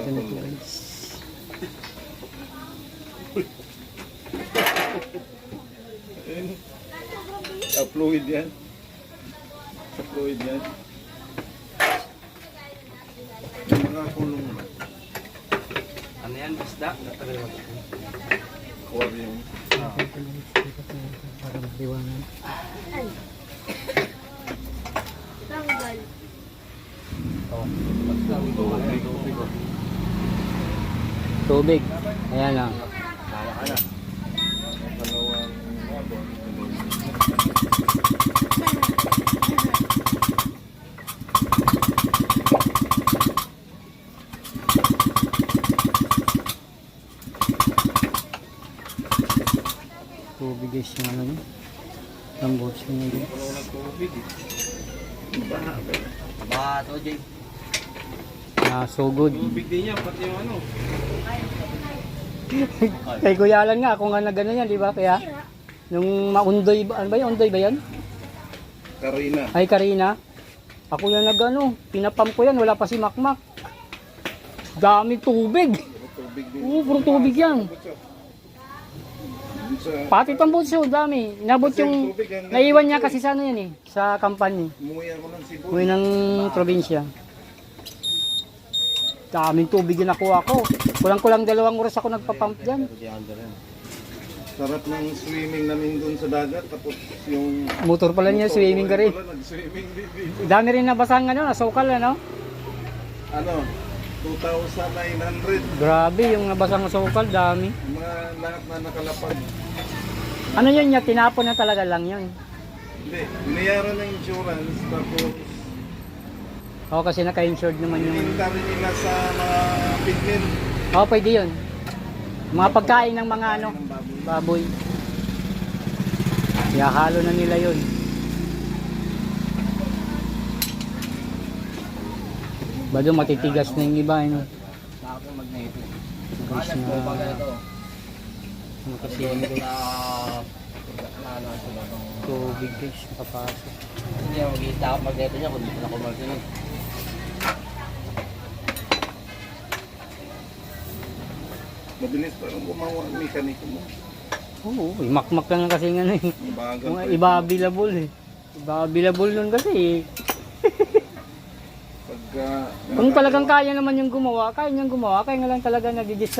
Ito na po guys. Fluid yan. Fluid yan. Mga kulong na. Ano yan, basta? Aquarium. Para maliwanag. Tanggal. Tubig. Ayan lang. Dalawang Tubig guys yung ano niya. Lambot siya niya guys. puno ng tubig. Bato, Jay. So good. Tubig din yan, pati yung ano. Kay Kuya Alan nga, ako nga na gano'n yan, di ba? Kaya, nung maundoy, ano ba yun? Undoy ba yan? Karina. Ay, Karina. Ako yan na gano'n. Pinapam ko yan, wala pa si Makmak. Dami tubig. Tubig din. Oo, puro tubig yan. Sa Pati tambutso, dami. Inabot yung, naiwan niya kasi sa ano yan eh, sa company. umuwi ako ng Cebu. Uwi ng probinsya. Daming tubig yung nakuha ko. Kulang-kulang 2 oras ako nagpapump dyan. Sarap ng swimming namin dun sa dagat. Tapos yung Motor pala niya, swimming ka rin. Nag-swimming din dito. Dami rin nabasang ano, nasukal ano. Ano? 2,900. Grabe, yung nabasang nasukal, dami. Mga lahat na nakalapag. Ano yun niya, tinapon na talaga lang yun. Hindi. Binayaran ng insurance. Tapos Oo, kasi naka-insured naman yung... ininta rin nila sa mga pigment. Oo, pwede yun. Mga pagkain ng mga ano, Ng baboy. baboy. Ihahalo na nila yun. Bado matitigas na yung iba, ano. Sa akin magneto. Guys na... Ano kasi yun guys. Tubig guys, nakapasok. Hindi ako mag-iista ako magneto niya kung dito na kumalsin. Mabilis parang gumawa ang mekaniko mo. Oo, imakmak lang kasi nga ano eh. Bagal Mga pa iba available eh. Iba available nun kasi eh. Pagka Kung talagang kaya naman yung gumawa, kaya niyang gumawa, kaya nga lang talaga nadidistract.